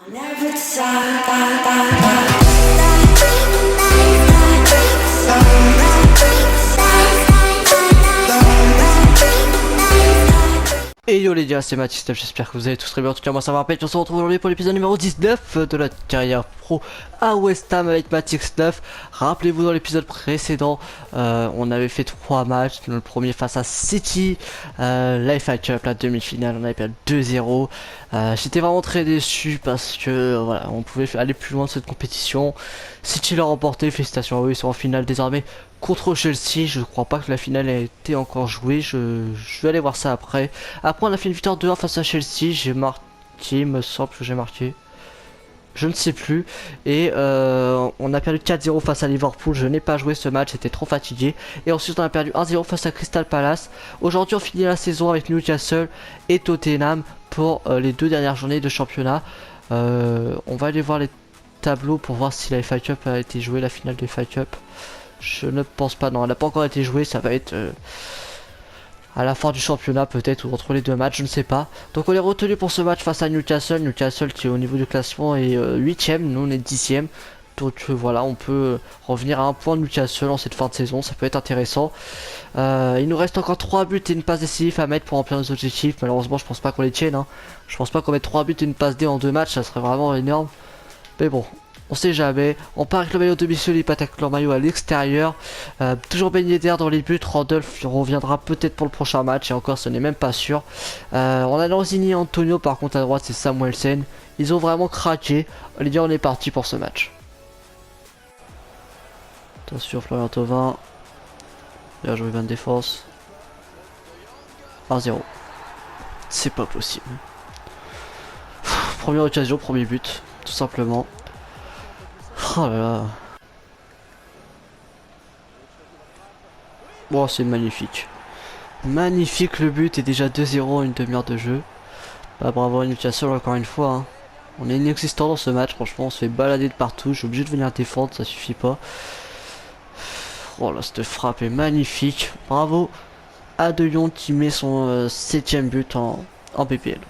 Et yo les gars, c'est Mathis, j'espère que vous allez tous très bien. En tout cas, moi ça va rappeler. On se retrouve aujourd'hui pour l'épisode numéro 19 de la carrière pro à West Ham avec Mathis 9. Rappelez-vous, dans l'épisode précédent, on avait fait 3 matchs. Le premier face à City, la FA Cup, la demi-finale, on avait perdu 2-0. J'étais vraiment très déçu parce que voilà, on pouvait aller plus loin de cette compétition. City l'a remporté, félicitations à eux, ils sont en finale désormais contre Chelsea. Je crois pas que la finale ait été encore jouée, je vais aller voir ça après. Après on a fait une victoire 2-1 face à Chelsea, j'ai marqué, il me semble que j'ai marqué. Je ne sais plus. Et on a perdu 4-0 face à Liverpool. Je n'ai pas joué ce match, j'étais trop fatigué. Et ensuite on a perdu 1-0 face à Crystal Palace. Aujourd'hui on finit la saison avec Newcastle et Tottenham pour les 2 dernières journées de championnat. On va aller voir les tableaux pour voir si la FA Cup a été jouée, la finale de FA Cup. Je ne pense pas, non, elle n'a pas encore été jouée, ça va être à la fin du championnat peut-être, ou entre les 2 matchs, je ne sais pas. Donc on est retenu pour ce match face à Newcastle, Newcastle qui au niveau du classement est 8ème, nous on est 10ème. Donc voilà, on peut revenir à un point de Newcastle en cette fin de saison, ça peut être intéressant. Il nous reste encore 3 buts et une passe décisive à mettre pour remplir nos objectifs. Malheureusement je pense pas qu'on les tienne, hein. Je pense pas qu'on mette 3 buts et une passe D en 2 matchs, ça serait vraiment énorme. Mais bon, on sait jamais. On part avec le maillot de domicile, ils attaquent leur maillot à l'extérieur. Toujours Ben Yedder dans les buts. Randolph reviendra peut-être pour le prochain match. Et encore, ce n'est même pas sûr. On a Lanzini et Antonio. Par contre, à droite, c'est Samuelsen. Ils ont vraiment craqué. Les gars, on est parti pour ce match. Attention, Florian Thauvin. Bien joué, Van Défense. 1-0. C'est pas possible. Première occasion, premier but. Tout simplement. Oh là là. Bon, c'est magnifique. Magnifique le but et déjà 2-0 une demi-heure de jeu. Bah, bravo à Newcastle encore une fois, hein. On est inexistant dans ce match, franchement on se fait balader de partout. Je suis obligé de venir défendre, ça suffit pas. Oh là, cette frappe est magnifique. Bravo à De Jong qui met son 7ème but en BPL.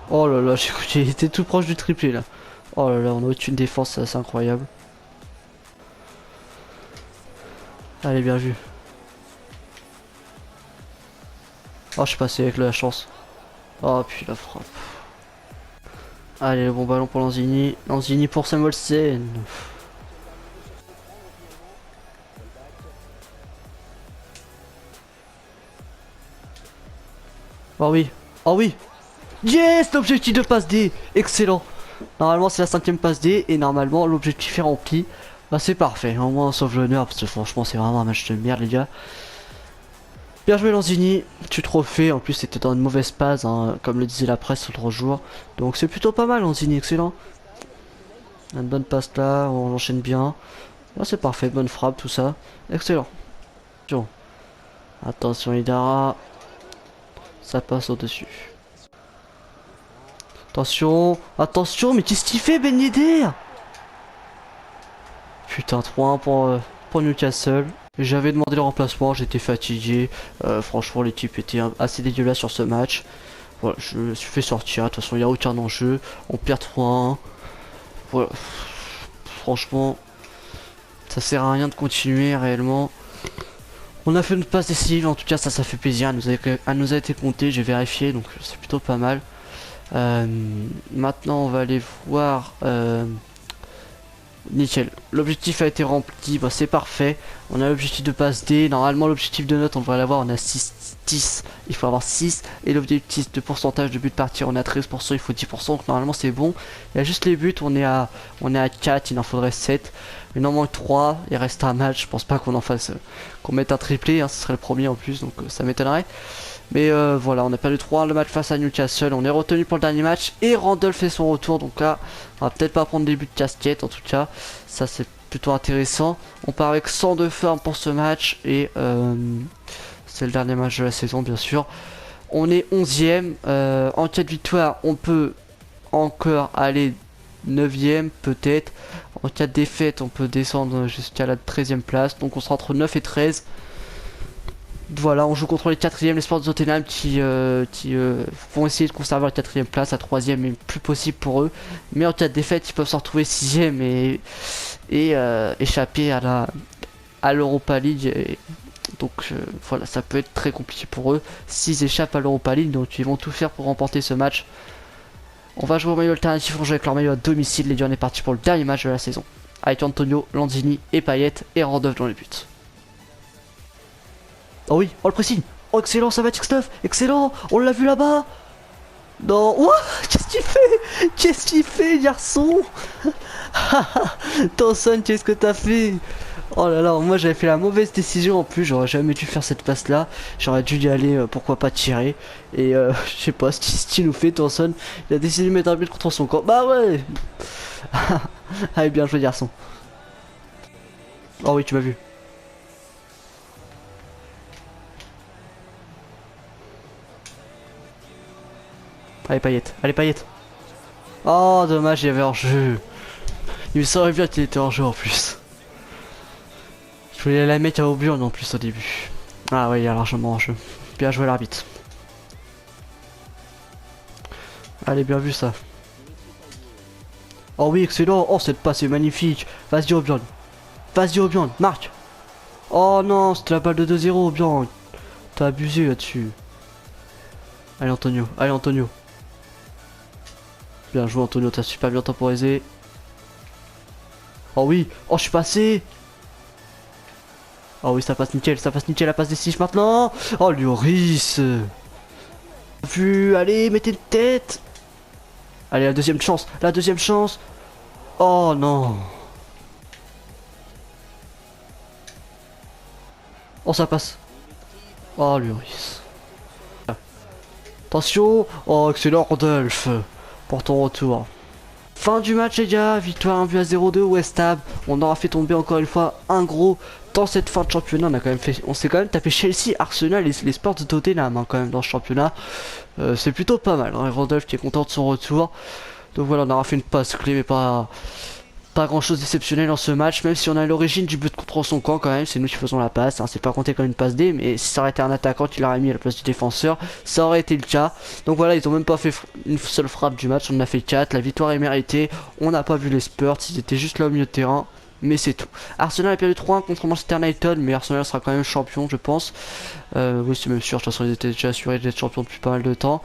Oh là là, j'ai cru qu'il était tout proche du triplé là. Oh là là, on a au-dessus de défense, c'est assez incroyable. Allez, bien vu. Oh, je suis passé avec la chance. Oh, puis la frappe. Allez, le bon ballon pour Lanzini. Lanzini pour Samuelsen. Oh oui. Oh oui. Yes, l'objectif de passe D. Excellent. Normalement, c'est la 5ème passe D. Et normalement, l'objectif est rempli. Bah, c'est parfait. Au moins, on sauve l'honneur. Parce que franchement, c'est vraiment un match de merde, les gars. Bien joué Lanzini, tu trophée, en plus c'était dans une mauvaise passe, hein, comme le disait la presse l'autre jour. Donc c'est plutôt pas mal Lanzini, excellent. Une bonne passe là, on enchaîne bien. Là c'est parfait, bonne frappe, tout ça. Excellent. Attention Idara. Ça passe au-dessus. Attention, attention, mais qu'est-ce qu'il fait Ben Yedder? Putain, 3-1 pour Newcastle. J'avais demandé le remplacement, j'étais fatigué. Franchement, l'équipe était assez dégueulasse sur ce match. Voilà, je me suis fait sortir. De toute façon, il n'y a aucun enjeu. On perd 3-1. Voilà. Franchement, ça sert à rien de continuer réellement. On a fait une passe décisive, en tout cas, ça fait plaisir. Elle nous a été comptée, j'ai vérifié, donc c'est plutôt pas mal. Maintenant, on va aller voir. Nickel, l'objectif a été rempli, bah, c'est parfait. On a l'objectif de passe D, normalement l'objectif de note on devrait l'avoir, on a 6-10, il faut avoir 6. Et l'objectif de pourcentage de but parti on est à 13%, il faut 10%, donc normalement c'est bon. Il y a juste les buts, on est à 4, il en faudrait 7. Il en manque 3, il reste un match, je pense pas qu'on en fasse, qu'on mette un triplé, hein, ce serait le premier en plus, donc ça m'étonnerait. Mais voilà, on a perdu 3 le match face à Newcastle, on est retenu pour le dernier match et Randolph fait son retour, donc là on va peut-être pas prendre des buts de casquette en tout cas, ça c'est plutôt intéressant. On part avec 102 forme pour ce match et c'est le dernier match de la saison bien sûr. On est 11ème, en cas de victoire on peut encore aller 9ème peut-être, en cas de défaite on peut descendre jusqu'à la 13ème place, donc on sera entre 9 et 13. Voilà, on joue contre les 4e, les Sports de Tottenham qui vont essayer de conserver la 4e place, la 3e est plus possible pour eux. Mais en cas de défaite, ils peuvent se retrouver 6e et échapper à l'Europa League. Donc voilà, ça peut être très compliqué pour eux s'ils échappent à l'Europa League. Donc ils vont tout faire pour remporter ce match. On va jouer au maillot alternatif, on joue avec leur maillot à domicile. Les Lions est parti pour le dernier match de la saison. Avec Antonio, Lanzini et Payet et Randolph dans les buts. Oh oui, oh le pressing. Oh excellent, ça va X9, excellent. On l'a vu là-bas. Non, ouah, qu'est-ce qu'il fait? Qu'est-ce qu'il fait, garçon? Townsend, qu'est-ce que t'as fait? Oh là là, moi j'avais fait la mauvaise décision en plus, j'aurais jamais dû faire cette passe là, j'aurais dû y aller, pourquoi pas tirer, et je sais pas ce qu'il nous fait Townsend, il a décidé de mettre un but contre son camp, bah ouais. Allez bien joué garçon. Oh oui tu m'as vu. Allez Payet, allez Payet. Oh dommage il y avait hors-jeu. Il me semblait bien qu'il était hors-jeu en plus. Je voulais la mettre à Auburn en plus au début. Ah ouais, il y a largement hors-jeu. Bien joué l'arbitre. Allez, bien vu ça. Oh oui, excellent. Oh, cette passe est magnifique. Vas-y Auburn. Vas-y Auburn, marque. Oh non, c'était la balle de 2-0 Auburn. T'as abusé là-dessus. Allez Antonio, allez Antonio. Bien joué Antonio, t'as super bien temporisé. Oh oui, oh je suis passé. Oh oui, ça passe nickel, la passe des 6 maintenant. Oh Lloris. Vu, allez, mettez une tête. Allez, la deuxième chance, la deuxième chance. Oh non. Oh ça passe. Oh Lloris. Attention. Oh excellent Rodolphe. Pour ton retour. Fin du match les gars, victoire 1-0 West Ham. On aura fait tomber encore une fois un gros dans cette fin de championnat. On s'est quand même tapé Chelsea, Arsenal et les Sports de Tottenham hein, quand même dans ce championnat. C'est plutôt pas mal. Hein. Randolph qui est content de son retour. Donc voilà, on aura fait une passe clé mais pas grand chose d'exceptionnel dans ce match, même si on a l'origine du but contre son camp quand même, c'est nous qui faisons la passe, hein. C'est pas compté comme une passe D, mais si ça aurait été un attaquant qui l'aurait mis à la place du défenseur, ça aurait été le cas. Donc voilà, ils ont même pas fait une seule frappe du match, on en a fait 4, la victoire est méritée, on n'a pas vu les Spurs, ils étaient juste là au milieu de terrain, mais c'est tout. Arsenal a perdu 3-1 contre Manchester United, mais Arsenal sera quand même champion je pense. Oui c'est même sûr, de toute façon ils étaient déjà assurés d'être champions depuis pas mal de temps.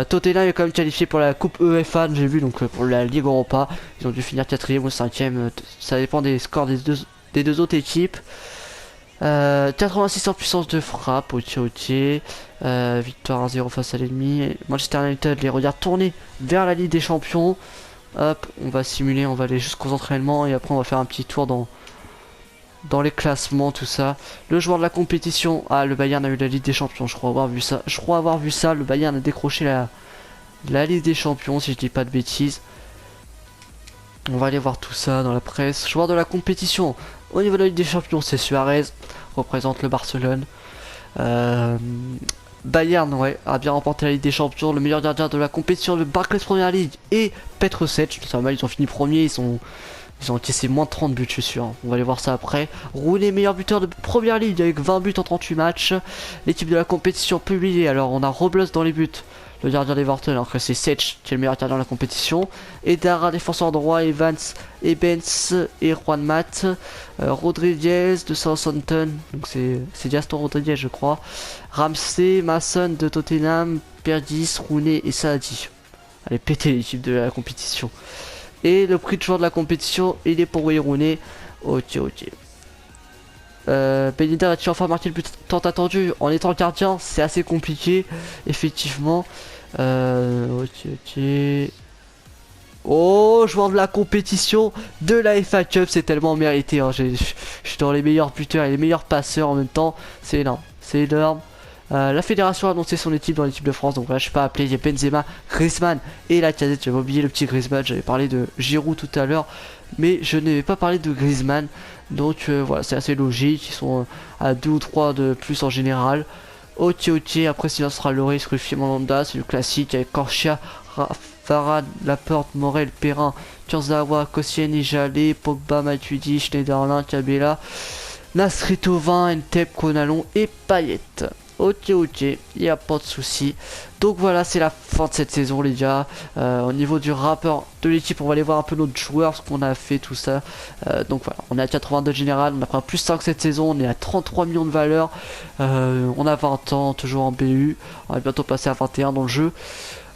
Tottenham est quand même qualifié pour la coupe UEFA, j'ai vu, donc pour la Ligue Europa. Ils ont dû finir 4ème ou 5ème, ça dépend des scores des deux autres équipes. 86 en puissance de frappe, ok. Victoire 1-0 face à l'ennemi. Manchester United les regarde tourner vers la Ligue des Champions. Hop, on va simuler, on va aller jusqu'aux entraînements et après on va faire un petit tour dans les classements, tout ça. Le joueur de la compétition, ah le Bayern a eu la Ligue des Champions, je crois avoir vu ça. Le Bayern a décroché la Ligue des Champions si je dis pas de bêtises. On va aller voir tout ça dans la presse. Joueur de la compétition, au niveau de la Ligue des Champions, c'est Suarez, représente le Barcelone. Bayern ouais, a bien remporté la Ligue des Champions. Le meilleur gardien de la compétition de Barclays Premier League et Petrovic. Ils ont fini premier, ils ont encaissé moins de 30 buts, je suis sûr. On va aller voir ça après. Roulé meilleur buteur de Première Ligue avec 20 buts en 38 matchs. L'équipe de la compétition publiée. Alors, on a Robles dans les buts, le gardien d'Everton, alors que c'est Sech qui est le meilleur gardien de la compétition. Et Dara, défenseur droit, Evans, Ebens et Juan Mat. Rodriguez de Southampton, donc c'est Gaston Rodriguez, je crois. Ramsey, Mason de Tottenham, Perdis, Rooney et Saadi. Allez, péter l'équipe de la compétition. Et le prix de joueur de la compétition, il est pour Wayne Rooney. Ok. Ben Yedder a-t-il enfin marqué le but tant attendu? En étant gardien, c'est assez compliqué, effectivement. Ok. Oh, joueur de la compétition de la FA Cup, c'est tellement mérité. Hein. Je suis dans les meilleurs buteurs et les meilleurs passeurs en même temps. C'est énorme. La fédération a annoncé son équipe dans l'équipe de France, donc là je suis pas appelé, il y a Benzema, Griezmann et la casette. J'avais oublié le petit Griezmann, j'avais parlé de Giroud tout à l'heure, mais je n'avais pas parlé de Griezmann, donc voilà, c'est assez logique, ils sont à 2 ou 3 de plus en général. Ok, après sinon ce sera Loris, Ruffier, Mandanda, c'est le classique avec Corchia, Varane, Laporte, Morel, Perrin, Kurzawa, Koscielny, Jallet, Pogba, Matuidi, Schneiderlin, Cabella. Nasri Thauvin, Ntep, Konalon et Payet. Ok, il n'y a pas de souci. Donc voilà, c'est la fin de cette saison, les gars. Au niveau du rappeur de l'équipe, on va aller voir un peu notre joueur, ce qu'on a fait, tout ça. Donc voilà, on est à 82 général, on a pris un plus 5 cette saison, on est à 33 millions de valeur. On a 20 ans, toujours en BU. On va bientôt passer à 21 dans le jeu.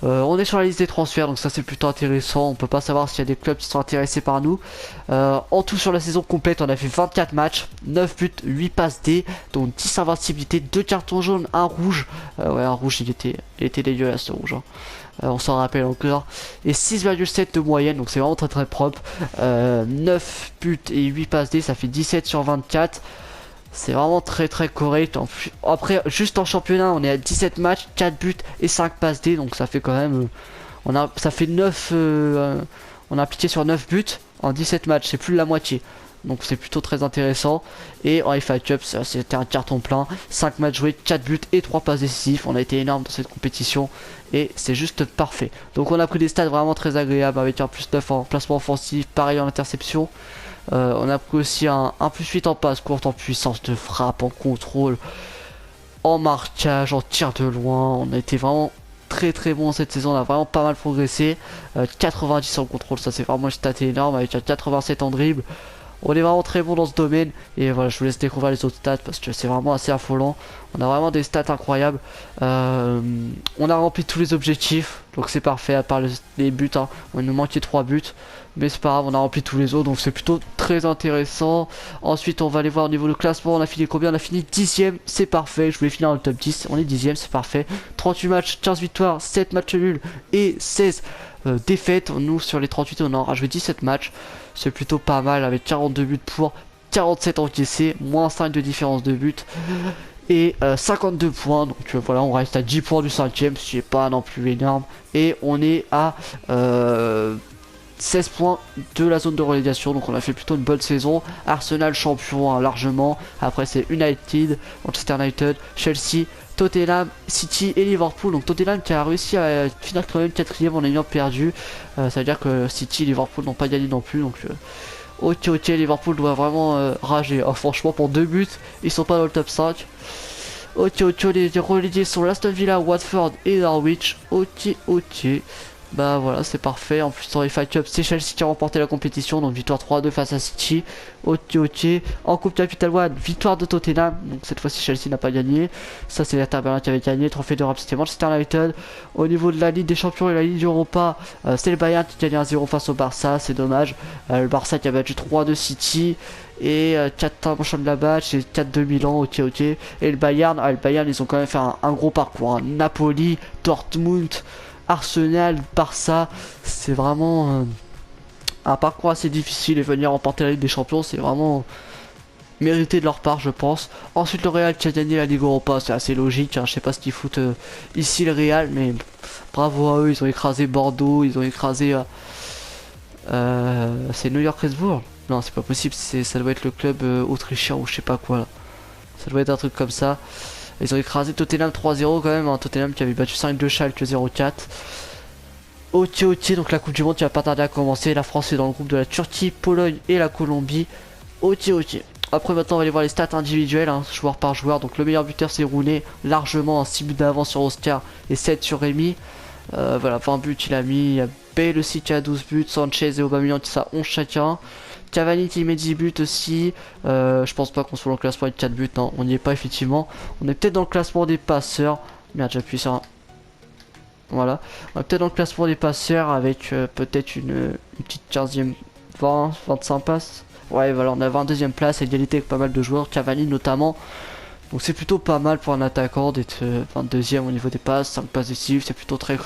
On est sur la liste des transferts, donc ça c'est plutôt intéressant. On peut pas savoir s'il y a des clubs qui sont intéressés par nous. En tout sur la saison complète, on a fait 24 matchs, 9 buts, 8 passes D, donc 10 invincibilités, 2 cartons jaunes, 1 rouge. Ouais, un rouge, il était dégueulasse ce rouge. Hein. On s'en rappelle encore. Et 6,7 de moyenne, donc c'est vraiment très très propre. 9 buts et 8 passes D, ça fait 17 sur 24. C'est vraiment très très correct. Après, juste en championnat, on est à 17 matchs, 4 buts et 5 passes D. Donc ça fait quand même... ça fait 9... on a appliqué sur 9 buts en 17 matchs. C'est plus de la moitié. Donc c'est plutôt très intéressant. Et en FA Cup, c'était un carton plein. 5 matchs joués, 4 buts et 3 passes décisives. On a été énorme dans cette compétition. Et c'est juste parfait. Donc on a pris des stats vraiment très agréables avec un plus 9 en placement offensif. Pareil en interception. On a pris aussi un plus 8 en passe courte, en puissance de frappe, en contrôle, en marquage, en tir de loin. On a été vraiment très très bon cette saison, on a vraiment pas mal progressé. 90 en contrôle, ça c'est vraiment une stat énorme, avec un 87 en dribble. On est vraiment très bon dans ce domaine. Et voilà, je vous laisse découvrir les autres stats parce que c'est vraiment assez affolant. On a vraiment des stats incroyables. On a rempli tous les objectifs. Donc c'est parfait à part les buts. Hein. On nous manquait 3 buts. Mais c'est pas grave, on a rempli tous les autres. Donc c'est plutôt très intéressant. Ensuite, on va aller voir au niveau du classement. On a fini combien? On a fini 10ème. C'est parfait. Je voulais finir dans le top 10. On est 10ème, c'est parfait. 38 matchs, 15 victoires, 7 matchs nuls et 16 défaites. Nous, sur les 38, on aura joué 17 matchs. C'est plutôt pas mal avec 42 buts pour, 47 encaissés, moins 5 de différence de but et 52 points. Donc voilà, on reste à 10 points du 5ème, ce qui n'est pas non plus énorme. Et on est à 16 points de la zone de relégation, donc on a fait plutôt une bonne saison. Arsenal champion hein, largement. Après c'est United, Manchester United, Chelsea, Tottenham, City et Liverpool. Donc Tottenham qui a réussi à finir quand même 4ème en ayant perdu. Ça veut dire que City et Liverpool n'ont pas gagné non plus. Donc ok, Liverpool doit vraiment rager. Oh, franchement pour 2 buts, ils sont pas dans le top 5. Ok, les relégués sont Aston Villa, Watford et Norwich. Ok. Bah voilà, c'est parfait. En plus, en FA Cup, c'est Chelsea qui a remporté la compétition. Donc, victoire 3-2 face à City. Ok. En Coupe Capital One, victoire de Tottenham. Donc, cette fois-ci, Chelsea n'a pas gagné. Ça, c'est l'Inter Berlin qui avait gagné. Trophée d'Europe, c'était Manchester United. Au niveau de la Ligue des Champions et la Ligue Europa, c'est le Bayern qui gagnait 1-0 face au Barça. C'est dommage. Le Barça qui a battu 3-2 City. Et 4 manches de la batch et 4-2 Milan. Ok. Et le Bayern, ils ont quand même fait un gros parcours. Hein. Napoli, Dortmund. Arsenal, Barça, c'est vraiment un parcours assez difficile et venir remporter la Ligue des Champions, c'est vraiment mérité de leur part, je pense. Ensuite, le Real qui a gagné la Ligue Europa, c'est assez logique. Hein. Je sais pas ce qu'ils foutent ici le Real, mais bravo à eux, ils ont écrasé Bordeaux, ils ont écrasé. C'est New York Red Bull. Non, c'est pas possible, ça doit être le club autrichien ou je sais pas quoi là. Ça doit être un truc comme ça. Ils ont écrasé Tottenham 3-0 quand même, hein. Tottenham qui avait battu 5-2 Schalke 0-4. Ok, donc la Coupe du Monde qui va pas tarder à commencer. La France est dans le groupe de la Turquie, Pologne et la Colombie. Ok. Après maintenant on va aller voir les stats individuelles, hein, joueur par joueur. Donc le meilleur buteur c'est Rooney, largement, 6 buts d'avance sur Oscar et 7 sur Rémi. Voilà, 20 buts il a mis. Il y a Bale aussi qui a 12 buts, Sanchez et Aubameyang qui a 11 chacun. Cavani qui met 10 buts aussi. Je pense pas qu'on soit dans le classement avec 4 buts. Non, on n'y est pas effectivement. On est peut-être dans le classement des passeurs. Merde, j'appuie sur un... Voilà. On est peut-être dans le classement des passeurs avec peut-être une petite 15e, 25 passes. Ouais, voilà, on a 22e place, égalité avec pas mal de joueurs. Cavani notamment. Donc c'est plutôt pas mal pour un attaquant d'être 22e au niveau des passes. 5 passes décisives, c'est plutôt très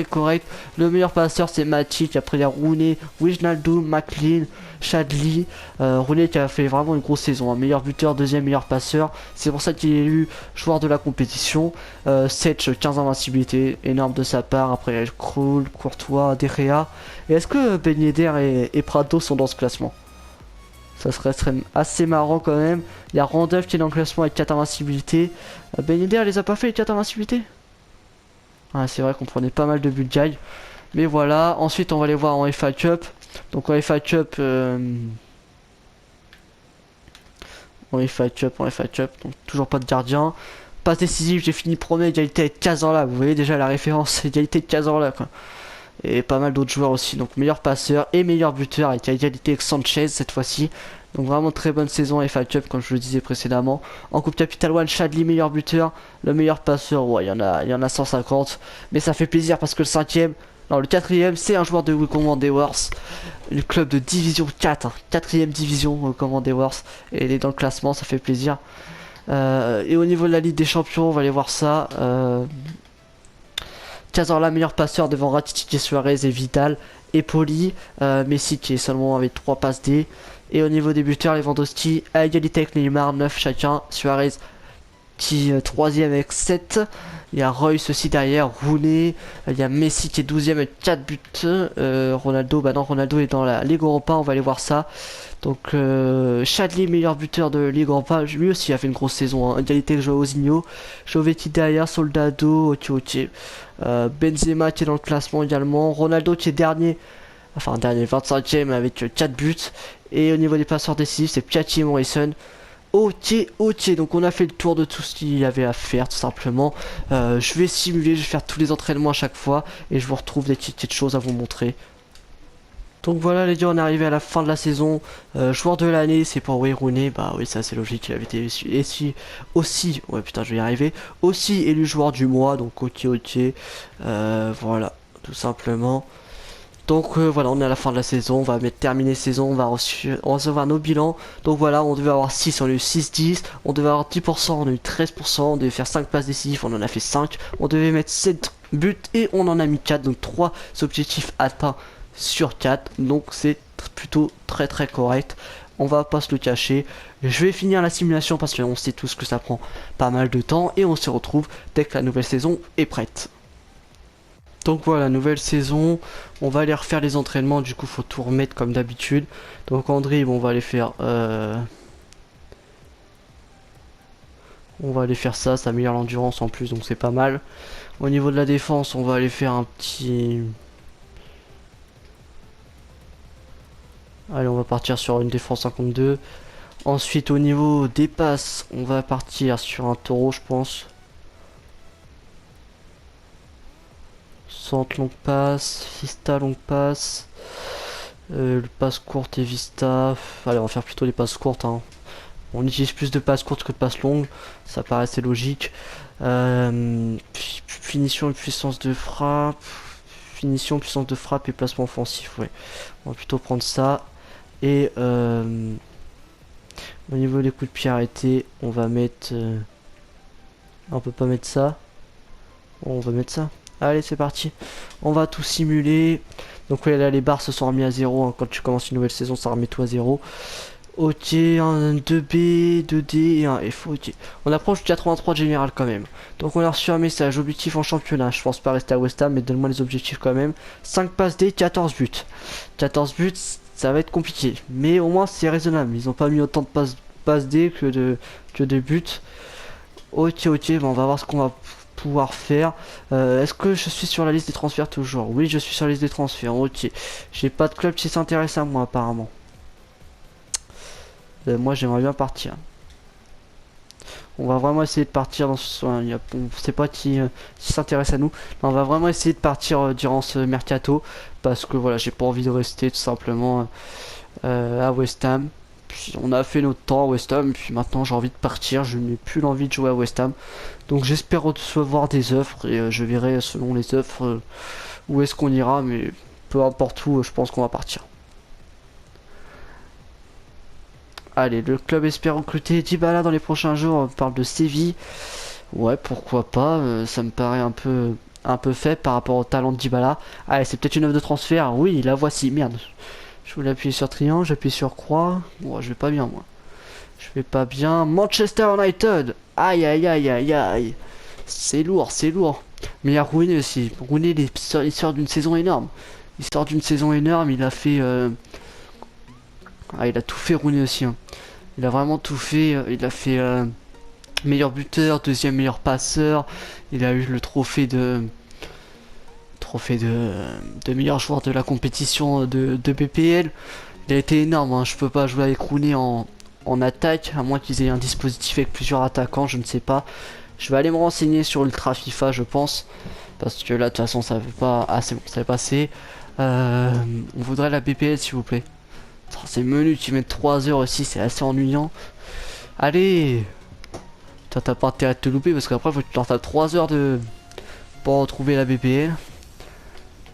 correct. Le meilleur passeur c'est Matic, après il y a Rooney, Wijnaldum, McLean, Chadli. Rooney qui a fait vraiment une grosse saison, hein. Meilleur buteur, deuxième meilleur passeur, c'est pour ça qu'il est élu joueur de la compétition. 7, 15 invincibilité, énorme de sa part. Après il y a Krul, Courtois, De Gea. Et est-ce que Ben Yedder et Prado sont dans ce classement? Ça serait assez marrant quand même. Il y a Randolph qui est dans le classement avec 4 invincibilités. Ben Yedder les a pas fait les 4 invincibilités? Ah, c'est vrai qu'on prenait pas mal de budget. Mais voilà, ensuite on va aller voir en FA Cup. Donc en FA Cup, On est fight up, donc toujours pas de gardien. Passe décisive, j'ai fini premier, égalité avec Cazorla. Vous voyez déjà la référence, égalité de Cazorla quoi. Et pas mal d'autres joueurs aussi, donc meilleur passeur et meilleur buteur avec égalité avec Sanchez cette fois-ci. Donc vraiment très bonne saison et fight up comme je le disais précédemment. En Coupe Capital One, Chadli meilleur buteur, le meilleur passeur, ouais il y en a 150. Mais ça fait plaisir parce que le cinquième, non le quatrième c'est un joueur de Wycombe Wanderers. Le club de division 4, hein, 4ème division Wycombe Wanderers. Et il est dans le classement, ça fait plaisir. Et au niveau de la Ligue des Champions, on va aller voir ça. Cazorla meilleur passeur devant Rakitic, Suarez et Vidal et Poli. Messi qui est seulement avec 3 passes D. Et au niveau des buteurs, Lewandowski à égalité avec Neymar, 9 chacun. Suarez qui est 3ème avec 7. Il y a Reus aussi derrière, Rooney. Il y a Messi qui est 12ème avec 4 buts. Ronaldo, bah non, Ronaldo est dans la Ligue Europa, on va aller voir ça. Donc Chadli, meilleur buteur de Ligue Europa, lui aussi a fait une grosse saison, hein. Égalité avec Joãozinho, Jovetti derrière, Soldado, ok. Benzema qui est dans le classement également, Ronaldo qui est dernier, 25ème avec 4 buts. Et au niveau des passeurs décisifs, c'est Piatti et Morrison. Ok, donc on a fait le tour de tout ce qu'il y avait à faire tout simplement. Je vais simuler, je vais faire tous les entraînements à chaque fois et je vous retrouve des petites choses à vous montrer. Donc voilà les gars, on est arrivé à la fin de la saison. Joueur de l'année, c'est pour Wayne Rooney. Bah oui, ça c'est logique, il avait été aussi, ouais putain je vais y arriver, aussi élu joueur du mois, donc ok. Voilà, tout simplement. Donc voilà, on est à la fin de la saison, on va terminer saison, on va recevoir nos bilans. Donc voilà, on devait avoir 6, on a eu 6-10, on devait avoir 10%, on a eu 13%, on devait faire 5 passes décisives, on en a fait 5, on devait mettre 7 buts et on en a mis 4, donc 3 objectifs atteints sur 4, donc c'est plutôt très correct. On va pas se le cacher. Je vais finir la simulation parce qu'on sait tous que ça prend pas mal de temps et on se retrouve dès que la nouvelle saison est prête. Donc voilà, nouvelle saison, on va aller refaire les entraînements, du coup faut tout remettre comme d'habitude. Donc en dribble, on va aller faire ça, ça améliore l'endurance en plus, donc c'est pas mal. Au niveau de la défense, on va aller faire un petit... Allez, on va partir sur une défense 52. Ensuite, au niveau des passes, on va partir sur un taureau, je pense. Centre longue passe, Vista longue passe, le passe courte et Vista. Allez, on va faire plutôt les passes courtes, hein. On utilise plus de passes courtes que de passes longues, ça paraissait logique. Finition et puissance de frappe. Finition, puissance de frappe et placement offensif, ouais. On va plutôt prendre ça. Et au niveau des coups de pied arrêtés, on va mettre... on peut pas mettre ça. On va mettre ça. Allez, c'est parti. On va tout simuler. Donc oui, là, les barres se sont remis à 0. Hein. Quand tu commences une nouvelle saison, ça remet tout à 0. Ok, un 2B, 2D et un F. Ok. On approche du 83 de général quand même. Donc on a reçu un message. Objectif en championnat. Je pense pas rester à West Ham, mais donne-moi les objectifs quand même. 5 passes D, 14 buts. 14 buts, ça va être compliqué. Mais au moins, c'est raisonnable. Ils ont pas mis autant de passes D que de buts. Ok, bon, on va voir ce qu'on va pouvoir faire. Est-ce que je suis sur la liste des transferts toujours? Oui, je suis sur la liste des transferts. Ok. J'ai pas de club qui s'intéresse à moi apparemment. Moi j'aimerais bien partir. On va vraiment essayer de partir dans ce... On sait pas qui s'intéresse à nous. Mais on va vraiment essayer de partir durant ce mercato. Parce que voilà, j'ai pas envie de rester tout simplement à West Ham. Puis on a fait notre temps à West Ham. Puis maintenant j'ai envie de partir. Je n'ai plus l'envie de jouer à West Ham. Donc j'espère recevoir des offres. Et je verrai selon les offres où est-ce qu'on ira. Mais peu importe où, je pense qu'on va partir. Allez, le club espère recruter Dybala dans les prochains jours. On parle de Séville. Ouais, pourquoi pas. Ça me paraît un peu faible par rapport au talent de Dybala. Allez, c'est peut-être une offre de transfert. Oui, la voici. Merde. Je voulais appuyer sur triangle, j'appuie sur croix. Bon, je vais pas bien, moi. Je vais pas bien. Manchester United. Aïe. C'est lourd. Mais il y a Rooney aussi. Rooney, il sort d'une saison énorme. Il a fait... il a tout fait Rooney aussi. Hein. Il a vraiment tout fait. Il a fait meilleur buteur, deuxième meilleur passeur. Il a eu le trophée de meilleur joueur de la compétition de BPL. Il a été énorme. Hein. Je peux pas jouer avec Rooney en en attaque, à moins qu'ils aient un dispositif avec plusieurs attaquants, je ne sais pas. Je vais aller me renseigner sur Ultra FIFA, je pense, parce que là de toute façon ça veut pas. Ah c'est bon, ça va passer. On voudrait la BPL s'il vous plaît. Oh, ces menus qui mettent 3 heures aussi, c'est assez ennuyant. Allez! Toi t'as pas intérêt de te louper parce qu'après faut que tu leur tapes 3 heures de pour retrouver la BPL.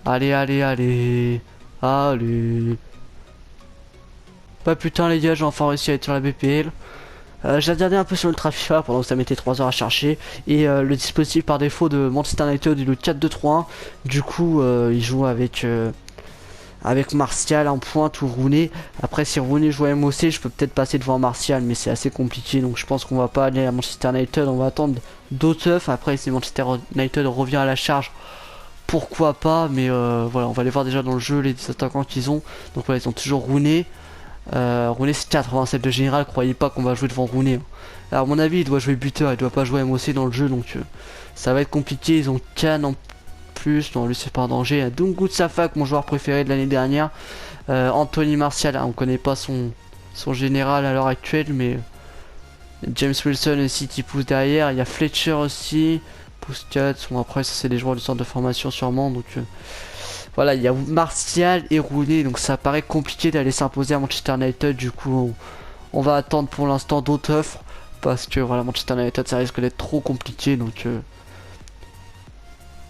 Allez, allez, allez. Allez. Bah putain les gars, j'ai enfin réussi à être sur la BPL. J'ai regardé un peu sur Ultra FIFA pendant que ça mettait 3 heures à chercher. Et le dispositif par défaut de Manchester United est le 4-2-3-1. Du coup, il joue avec Martial en pointe ou Rooney. Après, si Rooney joue à MOC, je peux peut-être passer devant Martial, mais c'est assez compliqué. Donc je pense qu'on va pas aller à Manchester United. On va attendre d'autres. Après, si Manchester United revient à la charge, pourquoi pas. Mais voilà, on va aller voir déjà dans le jeu les attaquants qu'ils ont. Donc voilà, ils ont toujours Rooney. Rooney c'est 87 de général, croyez pas qu'on va jouer devant Rooney. Hein. Alors à mon avis il doit jouer buteur, il doit pas jouer MOC dans le jeu, donc ça va être compliqué. Ils ont Kane en plus, non lui c'est pas un danger. Dungut Safak, mon joueur préféré de l'année dernière. Anthony Martial, hein, on connaît pas son général à l'heure actuelle, mais James Wilson aussi qui pousse derrière. Il y a Fletcher aussi, Puskas, bon après ça c'est des joueurs du centre de formation sûrement, donc voilà, il y a Martial et Rooney, donc ça paraît compliqué d'aller s'imposer à Manchester United. Du coup, on va attendre pour l'instant d'autres offres parce que voilà, Manchester United ça risque d'être trop compliqué. Donc,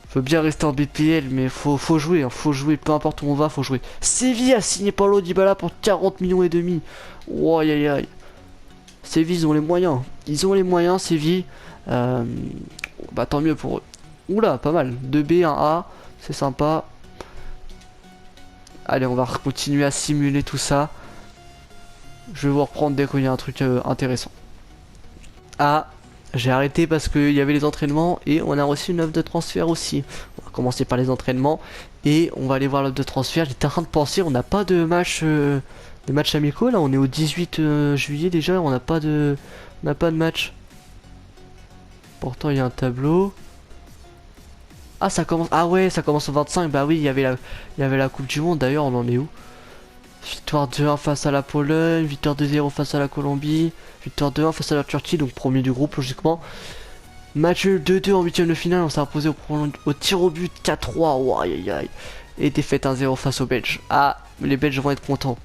faut bien rester en BPL, mais faut jouer, hein, faut jouer, peu importe où on va, faut jouer. Séville a signé Paulo Dybala pour 40 millions et demi. Oh, aïe aïe aïe. Séville, ils ont les moyens, Séville. Bah tant mieux pour eux. Oula, pas mal. 2B, 1A, c'est sympa. Allez, on va continuer à simuler tout ça. Je vais vous reprendre dès qu'il y a un truc intéressant. Ah, j'ai arrêté parce qu'il y avait les entraînements et on a reçu une offre de transfert aussi. On va commencer par les entraînements et on va aller voir l'offre de transfert. J'étais en train de penser, on n'a pas de match, amicaux là. On est au 18 juillet déjà, on n'a pas de match. Pourtant, il y a un tableau. Ah ça commence. Ah ouais, ça commence au 25. Bah oui, il y avait la Coupe du Monde. D'ailleurs, on en est où? Victoire 2-1 face à la Pologne, victoire 2-0 face à la Colombie, victoire 2-1 face à la Turquie, donc premier du groupe logiquement. Match 2-2 en huitième de finale, on s'est imposé au tir au but 4-3. Oh, aïe aïe aïe. Et défaite 1-0 face aux Belges. Ah, les Belges vont être contents.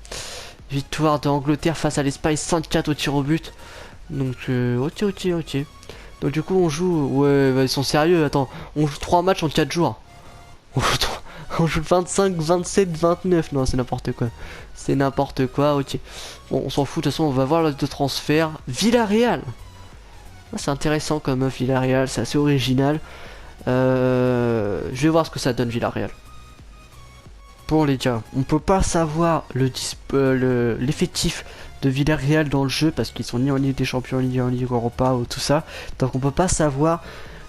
Victoire de Angleterre face à l'Espagne 5-4 au tir au but. Donc ok. Donc du coup on joue, ouais bah, ils sont sérieux, attends, on joue 3 matchs en 4 jours. On joue 25, 27, 29, non c'est n'importe quoi. C'est n'importe quoi, ok. Bon on s'en fout, de toute façon on va voir l'offre de transfert. Villarreal. Ah, c'est intéressant comme offre Villarreal, c'est assez original. Je vais voir ce que ça donne Villarreal. Bon les gars, on peut pas savoir l'effectif de Villarreal dans le jeu parce qu'ils sont ni en Ligue des Champions, ni en Ligue Europa ou tout ça. Donc on peut pas savoir.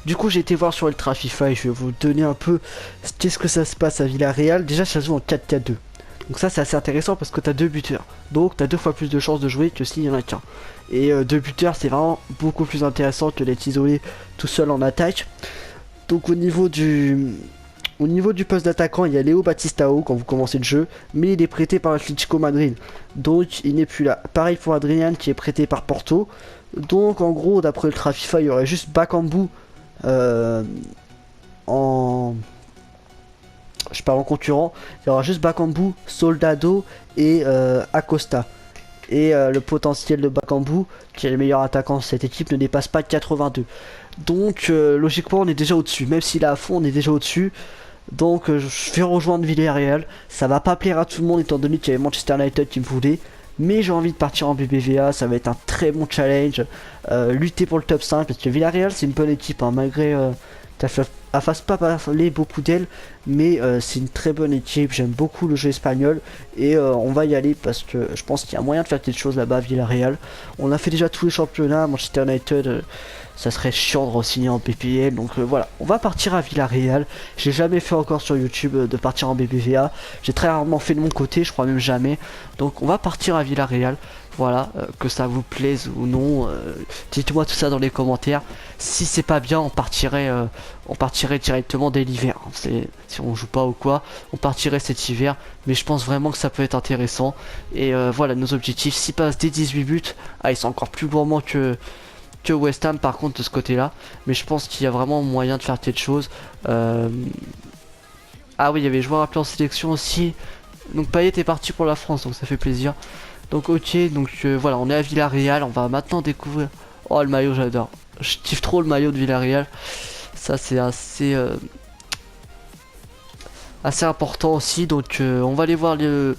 Du coup j'ai été voir sur Ultra FIFA et je vais vous donner un peu qu'est-ce que ça se passe à Villarreal. Déjà ça joue en 4-4-2. Donc ça c'est assez intéressant parce que t'as 2 buteurs. Donc t'as 2 fois plus de chances de jouer que s'il y en a qu'un. Et 2 buteurs c'est vraiment beaucoup plus intéressant que d'être isolé tout seul en attaque. Donc au niveau du poste d'attaquant, il y a Léo Batistao quand vous commencez le jeu, mais il est prêté par l'Atlético Madrid, donc il n'est plus là. Pareil pour Adrian qui est prêté par Porto. Donc en gros, d'après Ultra FIFA, il y aurait juste Bakambu je parle en concurrent, il y aura juste Bakambu, Soldado et Acosta. Et le potentiel de Bakambu, qui est le meilleur attaquant de cette équipe, ne dépasse pas 82. Donc logiquement on est déjà au-dessus, même s'il est à fond on est déjà au-dessus. Donc je vais rejoindre Villarreal. Ça va pas plaire à tout le monde étant donné qu'il y avait Manchester United qui me voulait. Mais j'ai envie de partir en BBVA, ça va être un très bon challenge. Lutter pour le top 5 parce que Villarreal c'est une bonne équipe hein, malgré qu'elle fasse pas parler beaucoup d'elle. Mais c'est une très bonne équipe, j'aime beaucoup le jeu espagnol. Et on va y aller parce que je pense qu'il y a moyen de faire quelque chose là-bas à Villarreal. On a fait déjà tous les championnats, Manchester United... ça serait chiant de re-signer en BPL, donc voilà, on va partir à Villarreal. J'ai jamais fait encore sur YouTube de partir en BBVA. J'ai très rarement fait de mon côté, je crois même jamais. Donc on va partir à Villarreal. Voilà, que ça vous plaise ou non, dites-moi tout ça dans les commentaires. Si c'est pas bien, on partirait directement dès l'hiver. Hein. Si on joue pas ou quoi, on partirait cet hiver. Mais je pense vraiment que ça peut être intéressant. Et voilà, nos objectifs, s'ils passent des 18 buts, ah, ils sont encore plus gourmands que West Ham par contre de ce côté-là. Mais je pense qu'il y a vraiment moyen de faire quelque chose. Ah oui, il y avait joueur appelé en sélection aussi. Donc Payet est parti pour la France, donc ça fait plaisir. Donc ok, donc voilà, on est à Villarreal, on va maintenant découvrir... Oh le maillot, j'adore. Je kiffe trop le maillot de Villarreal. Ça c'est assez important aussi, donc on va aller voir le...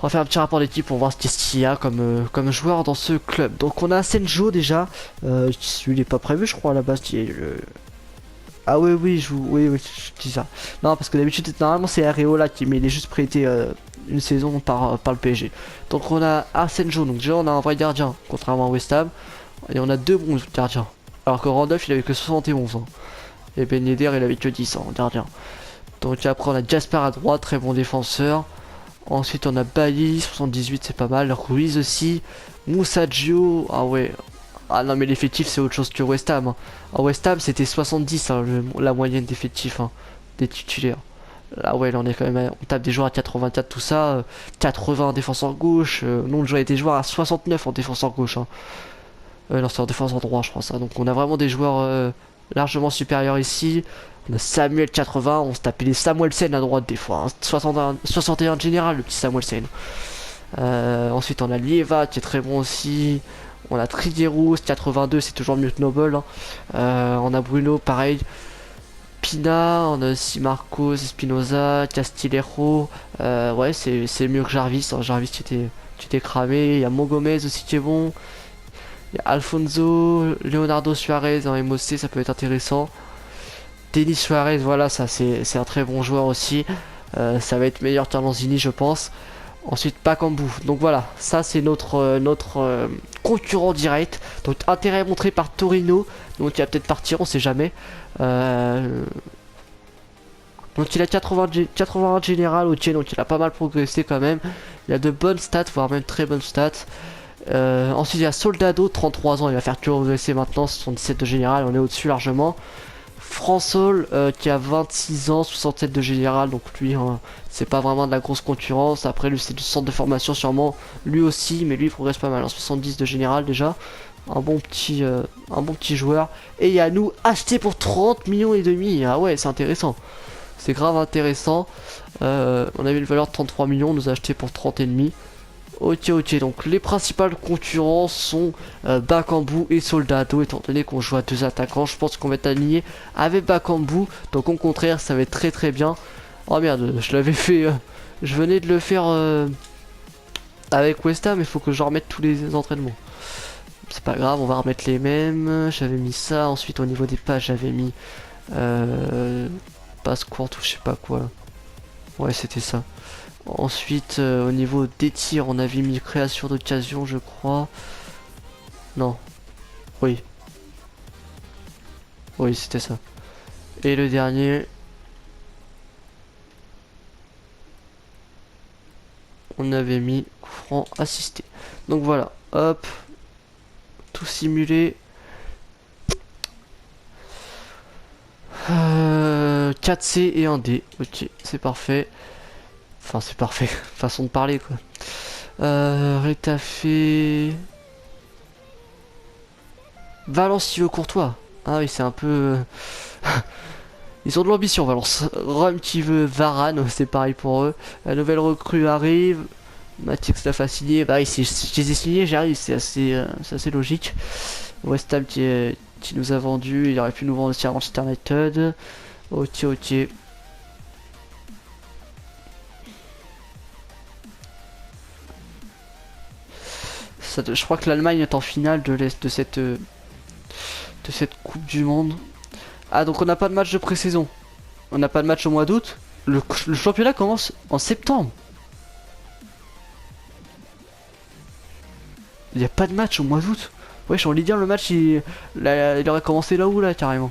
On va faire un petit rapport d'équipe pour voir ce qu'il y a comme joueur dans ce club. Donc on a Asenjo déjà, celui il est pas prévu je crois à la base. Ah oui oui, oui, je dis ça. Non parce que d'habitude normalement c'est Areola qui, mais il est juste prêté une saison par le PSG. Donc on a Asenjo, donc déjà on a un vrai gardien, contrairement à West Ham. Et on a deux bons gardiens. Alors que Randolph il avait que 71 ans. Et Ben Yedder il avait que 10 ans, gardien. Donc après on a Jasper à droite, très bon défenseur. Ensuite on a Bailly, 78 c'est pas mal. Ruiz aussi. Moussa Gio, ah ouais. Ah non mais l'effectif c'est autre chose que West Ham. Hein. À West Ham c'était 70 hein, la moyenne d'effectif hein, des titulaires. Là ouais, là on est quand même, on tape des joueurs à 84 tout ça, 80 en défenseur gauche, non le joueur des joueurs à 69 en défenseur gauche. Hein. Non c'est en défenseur droit je crois ça. Donc on a vraiment des joueurs largement supérieurs ici. On a Samuel 80, on se tapait les Samuelsen à droite des fois. Hein. 61 de général le petit Samuelsen. Ensuite on a Lieva qui est très bon aussi. On a Trigueros 82, c'est toujours mieux que Noble. Hein. On a Bruno pareil. Pina, on a aussi Marcos, Espinoza, Castillejo. Ouais, c'est mieux que Jarvis. Hein. Jarvis qui était cramé. Il y a Mogomez aussi qui est bon. Il y a Alfonso, Leonardo Suarez en MOC, ça peut être intéressant. Denis Suarez, voilà, ça c'est un très bon joueur aussi. Ça va être meilleur qu'Arlanzini, je pense. Ensuite, Bakambu. Donc voilà, ça c'est notre concurrent direct. Donc intérêt montré par Torino. Donc il va peut-être partir, on sait jamais. Donc il a 81 général, ok, donc il a pas mal progressé quand même. Il a de bonnes stats, voire même très bonnes stats. Ensuite il y a Soldado, 33 ans, il va faire que progresser maintenant, 77 de général, on est au-dessus largement. Fransol qui a 26 ans, 67 de général, donc lui hein, c'est pas vraiment de la grosse concurrence. Après lui c'est du centre de formation sûrement, lui aussi, mais lui il progresse pas mal, hein, 70 de général déjà. Un bon petit joueur. Et il y a nous acheté pour 30 millions et demi, ah ouais c'est intéressant. C'est grave intéressant. On avait une valeur de 33 millions, on nous a acheté pour 30 et demi. Ok, donc les principales concurrents sont Bakambu et Soldado, étant donné qu'on joue à deux attaquants. Je pense qu'on va être aligné avec Bakambu, donc au contraire, ça va être très très bien. Oh merde, je l'avais fait, je venais de le faire avec West Ham, il faut que je remette tous les entraînements. C'est pas grave, on va remettre les mêmes. J'avais mis ça, ensuite au niveau des pages, j'avais mis passe courte ou je sais pas quoi. Ouais, c'était ça. Ensuite, au niveau des tirs, on avait mis création d'occasion, je crois. Non. Oui. Oui, c'était ça. Et le dernier... On avait mis coup franc assisté. Donc voilà, hop. Tout simulé. 4C et 1D. Ok, c'est parfait. Enfin, c'est parfait. Façon de parler, quoi. Rétafé. Valence, si veut Courtois. Ah oui, c'est un peu... Ils ont de l'ambition, Valence. Rome qui veut Varane, c'est pareil pour eux. La nouvelle recrue arrive. Matix l'a signé. Bah oui, si je les ai signés, j'arrive. C'est assez logique. West Ham qui nous a vendu. Il aurait pu nous vendre aussi à Manchester United. Ok. Je crois que l'Allemagne est en finale de cette Coupe du Monde. Ah, donc on n'a pas de match de pré-saison. On n'a pas de match au mois d'août. Le championnat commence en septembre. Il n'y a pas de match au mois d'août. Wesh, on lit dire le match il aurait commencé là où là carrément.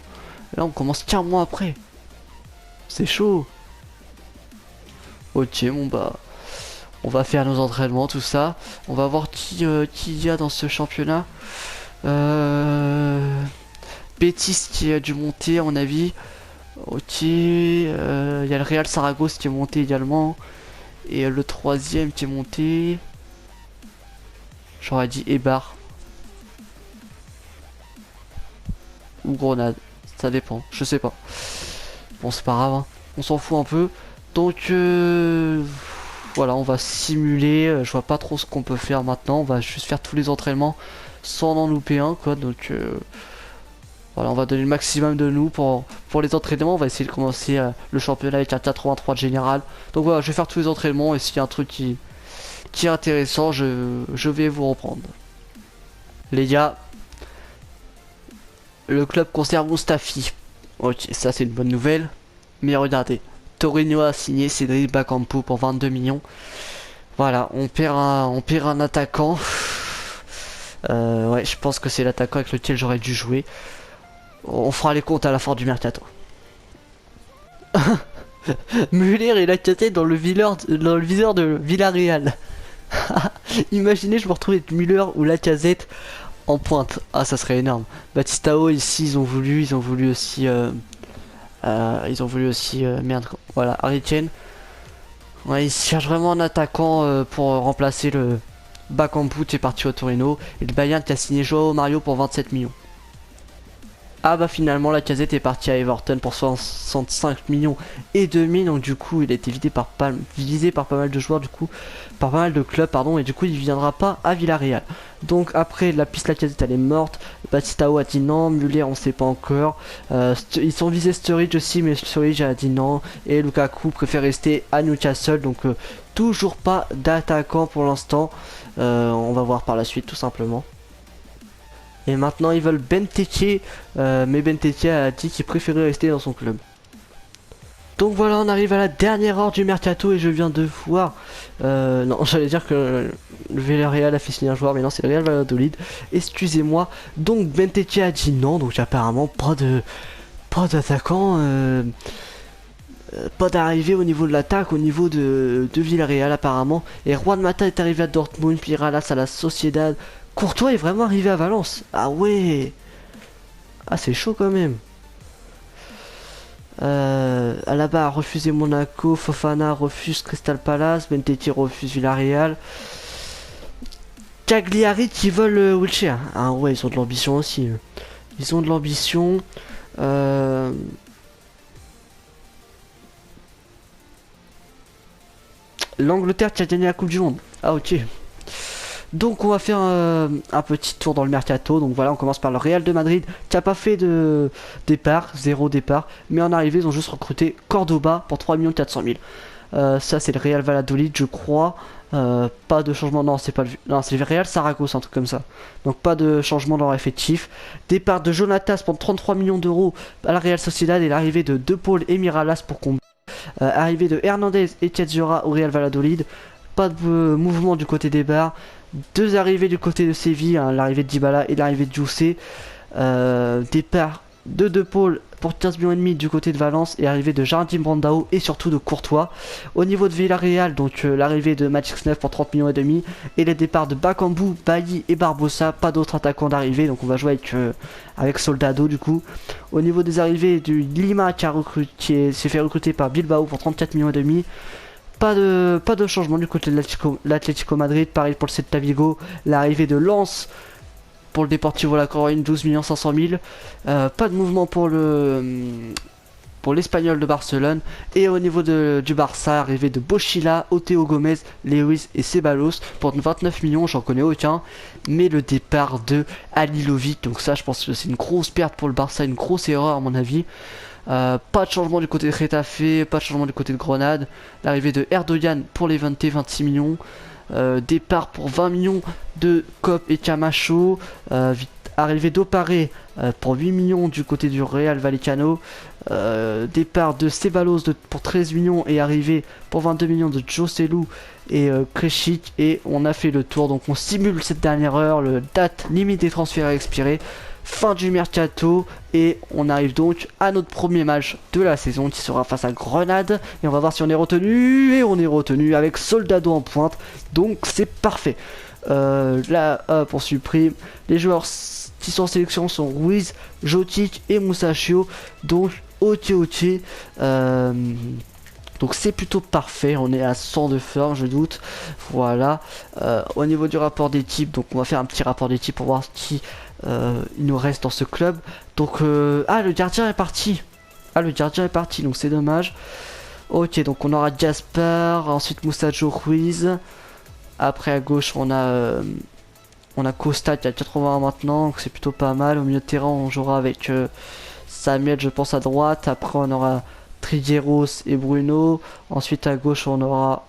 Là on commence qu'un mois après. C'est chaud. Ok, bon bah. On va faire nos entraînements, tout ça. On va voir qui il y a dans ce championnat. Betis qui a dû monter à mon avis. Ok, il y a le Real Saragosse qui est monté également. Et le troisième qui est monté... J'aurais dit Eibar. Ou Grenade. Ça dépend, je sais pas. Bon, c'est pas grave, hein. On s'en fout un peu. Donc, voilà, on va simuler. Je vois pas trop ce qu'on peut faire maintenant. On va juste faire tous les entraînements sans en louper un, quoi. Donc, voilà, on va donner le maximum de nous pour les entraînements. On va essayer de commencer le championnat avec un 83 de général. Donc voilà, je vais faire tous les entraînements et s'il y a un truc qui est intéressant, je vais vous reprendre. Les gars, le club conserve Mustafi. Ok, ça c'est une bonne nouvelle. Mais regardez, Torino a signé Cédric Bakambu pour 22 millions. Voilà, on perd un attaquant. Ouais, je pense que c'est l'attaquant avec lequel j'aurais dû jouer. On fera les comptes à la fin du mercato. Müller et Lacazette dans le viseur de Villarreal. Imaginez, je me retrouve avec Müller ou Lacazette en pointe. Ah, ça serait énorme. Batistao ici, ils ont voulu aussi, merde. Voilà, Harry Kane. Ouais, ils cherchent vraiment un attaquant pour remplacer le Bakambu qui est parti au Torino et le Bayern qui a signé Joao Mario pour 27 millions. Ah bah finalement la Lacazette est partie à Everton pour 65 millions et demi, donc du coup il a été visé par pas mal de joueurs, du coup par pas mal de clubs pardon, et du coup il viendra pas à Villarreal. Donc après la piste Lacazette elle est morte, Batistao a dit non, Muller on sait pas encore, ils sont visés Sturridge aussi mais Sturridge a dit non, et Lukaku préfère rester à Newcastle, donc toujours pas d'attaquant pour l'instant, on va voir par la suite tout simplement. Et maintenant ils veulent Benteke, mais Benteke a dit qu'il préférait rester dans son club. Donc voilà, on arrive à la dernière heure du mercato et je viens de voir... non, j'allais dire que le Villarreal a fait signer un joueur, mais non, c'est le Real Valladolid. Excusez-moi. Donc Benteke a dit non, donc apparemment pas d'attaquant, pas d'arrivée au niveau de l'attaque, au niveau de Villarreal apparemment. Et Juan Mata est arrivé à Dortmund, puis Ralas à la Sociedad. Courtois est vraiment arrivé à Valence. Ah ouais. Ah c'est chaud quand même. Alaba a refusé Monaco, Fofana refuse Crystal Palace, Benteke refuse Villarreal. Cagliari qui veulent Wilshere. Ah ouais, ils ont de l'ambition aussi. Ils ont de l'ambition. L'Angleterre qui a gagné la Coupe du Monde. Ah ok. Donc on va faire un petit tour dans le mercato. Donc voilà, on commence par le Real de Madrid qui n'a pas fait de départ, 0 départ. Mais en arrivée, ils ont juste recruté Cordoba pour 3 400 000. Ça c'est le Real Valladolid je crois. Pas de changement, non c'est pas le... Non c'est le Real Saragosse, un truc comme ça. Donc pas de changement dans leur effectif. Départ de Jonatas pour 33 millions d'euros à la Real Sociedad et l'arrivée de De Paul et Miralas pour combattre. Arrivée de Hernandez et Chedzura au Real Valladolid. Pas de mouvement du côté des bars. Deux arrivées du côté de Séville, hein, l'arrivée de Dybala et l'arrivée de Djoussé. Départ de De Paul pour 15 millions et demi du côté de Valence et arrivée de Jardim Brandao et surtout de Courtois. Au niveau de Villarreal, donc l'arrivée de Matix 9 pour 30 millions et demi et les départs de Bakambu, Bailly et Barbosa, pas d'autres attaquants d'arrivée, donc on va jouer avec Soldado du coup. Au niveau des arrivées du Lima qui s'est fait recruter par Bilbao pour 34 millions et demi. Pas de changement du côté de l'Atlético Madrid, pareil pour le Celta Vigo, l'arrivée de Lens pour le Deportivo La Coruña, 12 500 000. Pas de mouvement pour l'Espagnol de Barcelone. Et au niveau du Barça, arrivée de Bochila, Oteo Gomez, Lewis et Ceballos pour 29 millions, j'en connais aucun. Mais le départ de Halilovic, donc ça je pense que c'est une grosse perte pour le Barça, une grosse erreur à mon avis. Pas de changement du côté de Getafe, pas de changement du côté de Grenade. L'arrivée de Erdogan pour les 26 millions. Départ pour 20 millions de Cop et Camacho. Arrivée d'Oparé pour 8 millions du côté du Real Vallecano. Départ de Ceballos pour 13 millions et arrivée pour 22 millions de Joselu et Krejci. Et on a fait le tour, donc on simule cette dernière heure, le date limite des transferts à expirer. fin du mercato et on arrive donc à notre premier match de la saison qui sera face à Grenade et on va voir si on est retenu et on est retenu avec Soldado en pointe, donc c'est parfait. Là hop on supprime les joueurs qui sont en sélection sont Ruiz, Jotic et Musachio, donc ok. Donc c'est plutôt parfait, on est à 100 de forme je doute. Voilà, au niveau du rapport d'équipe, donc on va faire un petit rapport d'équipe pour voir qui il nous reste dans ce club. Donc ah le gardien est parti. Donc c'est dommage. Ok, donc on aura Jasper, ensuite Mustacho Ruiz. Après à gauche on a Costa qui a 81 maintenant, donc c'est plutôt pas mal. Au milieu de terrain on jouera avec Samuel je pense à droite. Après on aura Trigueros et Bruno. Ensuite à gauche on aura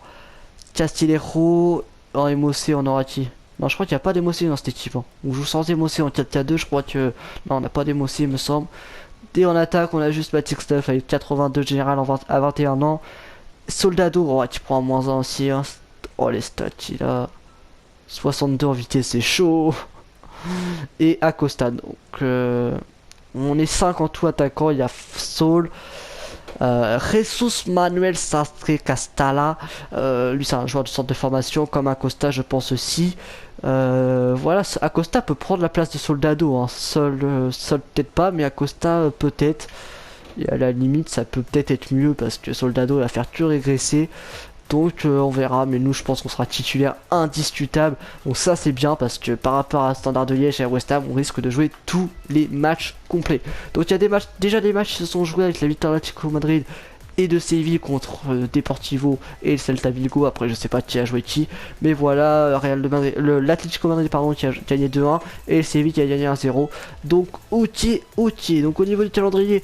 Castillejo. En Emoce on aura qui? Non je crois qu'il n'y a pas d'Emoce dans cette équipe. Hein. On joue sans Emoce en 4K2 je crois que... Non on n'a pas d'Emoce il me semble. Et en attaque on a juste Matic Stuff avec 82 général à 21 ans. Soldado oh, qui prend un -1 aussi. Hein. Oh les stats il a 62 en vitesse c'est chaud. Et Acosta donc on est 5 en tout attaquant. Il y a Saul. Jesus Manuel Sastre Castalla, lui c'est un joueur de centre de formation comme Acosta je pense aussi. Voilà, Acosta peut prendre la place de Soldado, hein. Seul peut-être pas, mais Acosta peut-être. Et à la limite ça peut peut-être être mieux parce que Soldado va faire que régresser. Donc on verra, mais nous je pense qu'on sera titulaire indiscutable. Donc ça c'est bien parce que par rapport à Standard de Liège et à West Ham, on risque de jouer tous les matchs complets. Donc il y a déjà des matchs qui se sont joués avec la victoire d'Atlético Madrid et de Séville contre Deportivo et le Celta Vigo. Après je sais pas qui a joué qui, mais voilà, l'Atlético Madrid pardon qui a gagné 2-1 et le Séville qui a gagné 1-0. Donc ok. Donc au niveau du calendrier,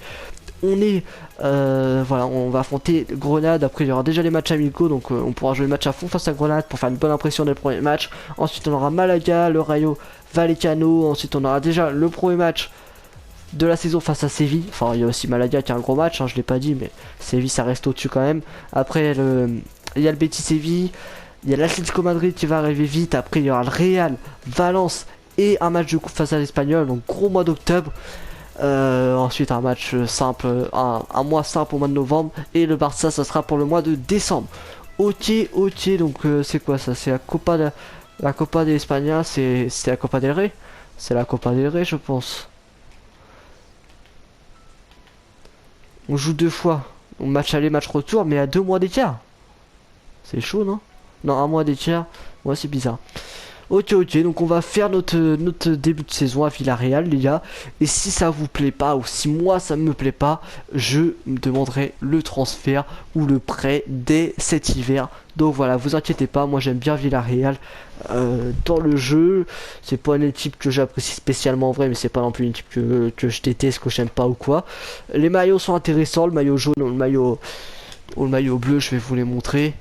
on est voilà, on va affronter Grenade. Après il y aura déjà les matchs amicaux, donc on pourra jouer le match à fond face à Grenade pour faire une bonne impression dès le premier match. Ensuite on aura Malaga, le Rayo Vallecano. Ensuite on aura déjà le premier match de la saison face à Séville. Enfin il y a aussi Malaga qui a un gros match, hein, je l'ai pas dit, mais Séville ça reste au-dessus quand même. Après il y a le Betis Séville, il y a l'Atlético Madrid qui va arriver vite. Après il y aura le Real, Valence et un match de coupe face à l'Espagnol, donc gros mois d'octobre. Ensuite un match simple, un mois simple au mois de novembre. Et le Barça ça sera pour le mois de décembre. Ok, donc c'est quoi ça? C'est la Copa de España, c'est la Copa del Rey. C'est la Copa del Rey je pense. On joue 2 fois. On match aller, match retour, mais à 2 mois d'écart. C'est chaud non? Non, 1 mois d'écart. Ouais c'est bizarre. Ok, donc on va faire notre début de saison à Villarreal les gars. Et si ça vous plaît pas, ou si moi ça me plaît pas, je me demanderai le transfert ou le prêt dès cet hiver. Donc voilà, vous inquiétez pas, moi j'aime bien Villarreal dans le jeu. C'est pas une équipe que j'apprécie spécialement en vrai, mais c'est pas non plus une équipe que je déteste, que j'aime pas ou quoi. Les maillots sont intéressants, le maillot jaune ou le maillot bleu, je vais vous les montrer.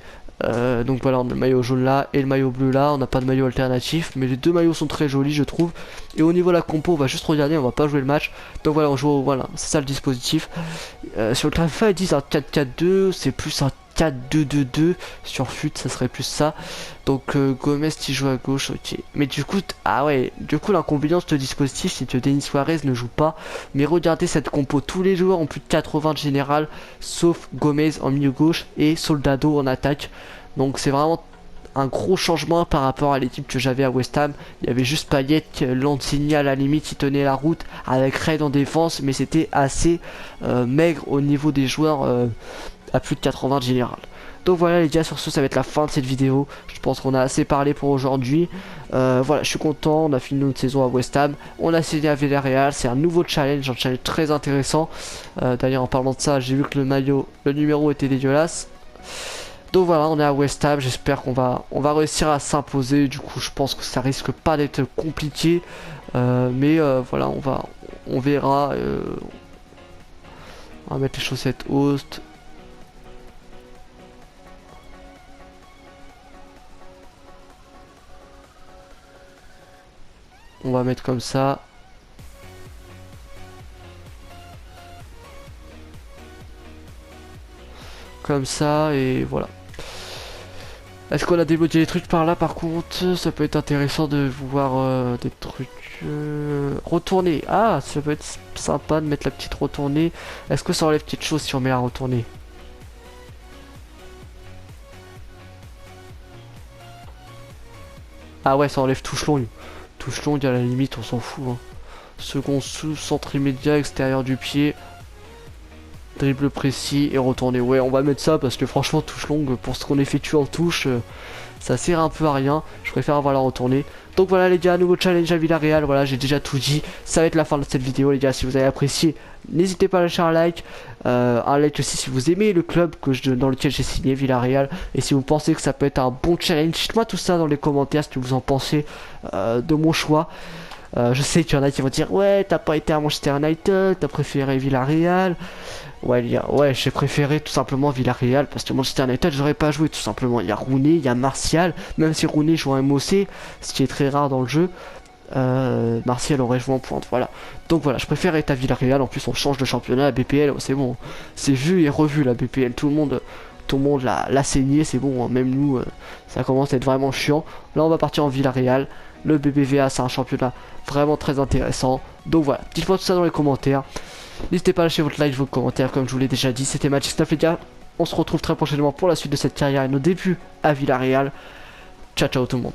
Donc voilà, on a le maillot jaune là et le maillot bleu là. On n'a pas de maillot alternatif, mais les deux maillots sont très jolis je trouve. Et au niveau de la compo on va juste regarder, on va pas jouer le match. Donc voilà, on joue, voilà, c'est ça le dispositif. Sur le Trafa ils disent un 4-4-2, c'est plus un 4-2-2-2. Sur FUT ça serait plus ça. Donc Gomez qui joue à gauche, ok. Mais du coup, ah ouais, du coup l'inconvénient de ce dispositif c'est que Denis Suarez ne joue pas. Mais regardez cette compo, tous les joueurs ont plus de 80 de général, sauf Gomez en milieu gauche et Soldado en attaque. Donc c'est vraiment un gros changement par rapport à l'équipe que j'avais à West Ham. Il y avait juste Payet, Lanzini à la limite qui tenait la route avec Red en défense, mais c'était assez maigre au niveau des joueurs à plus de 80 de général. Donc voilà les gars, sur ce ça va être la fin de cette vidéo. Je pense qu'on a assez parlé pour aujourd'hui. Voilà, je suis content, on a fini notre saison à West Ham. On a signé à Villarreal, c'est un nouveau challenge, un challenge très intéressant. D'ailleurs en parlant de ça, j'ai vu que le numéro était dégueulasse. Donc voilà, on est à West Ham, j'espère qu'on va réussir à s'imposer. Du coup je pense que ça risque pas d'être compliqué. Mais voilà, on verra. On va mettre les chaussettes host. On va mettre comme ça. Comme ça et voilà. Est-ce qu'on a débloqué des trucs par là par contre? Ça peut être intéressant de voir des trucs retourner. Ah, ça peut être sympa de mettre la petite retournée. Est-ce que ça enlève quelque chose si on met la retournée? Ah ouais, ça enlève touche longue. Touche longue à la limite, on s'en fout. Hein. Second sous, centre immédiat, extérieur du pied. Dribble précis et retourner. Ouais, on va mettre ça parce que franchement, touche longue, pour ce qu'on effectue en touche, ça sert un peu à rien. Je préfère avoir la retournée. Donc voilà les gars, nouveau challenge à Villarreal. Voilà, j'ai déjà tout dit. Ça va être la fin de cette vidéo les gars. Si vous avez apprécié, n'hésitez pas à lâcher un like. Un like aussi si vous aimez le club dans lequel j'ai signé, Villarreal. Et si vous pensez que ça peut être un bon challenge, dites-moi tout ça dans les commentaires, ce que vous en pensez de mon choix. Je sais qu'il y en a qui vont dire ouais, t'as pas été à Manchester United, t'as préféré Villarreal. Ouais, j'ai préféré tout simplement Villarreal parce que Manchester United, j'aurais pas joué tout simplement. Il y a Rooney, il y a Martial, même si Rooney joue en MOC, ce qui est très rare dans le jeu. Martial aurait joué en pointe, voilà. Donc voilà, je préfère être à Villarreal. En plus, on change de championnat, la BPL, c'est bon, c'est vu et revu la BPL. Tout le monde l'a saigné, c'est bon. Hein. Même nous, ça commence à être vraiment chiant. Là, on va partir en Villarreal. Le BBVA, c'est un championnat vraiment très intéressant. Donc voilà, dites-moi tout ça dans les commentaires. N'hésitez pas à lâcher votre like, vos commentaires, comme je vous l'ai déjà dit. C'était Magic9 les gars. On se retrouve très prochainement pour la suite de cette carrière et nos débuts à Villarreal. Ciao ciao tout le monde.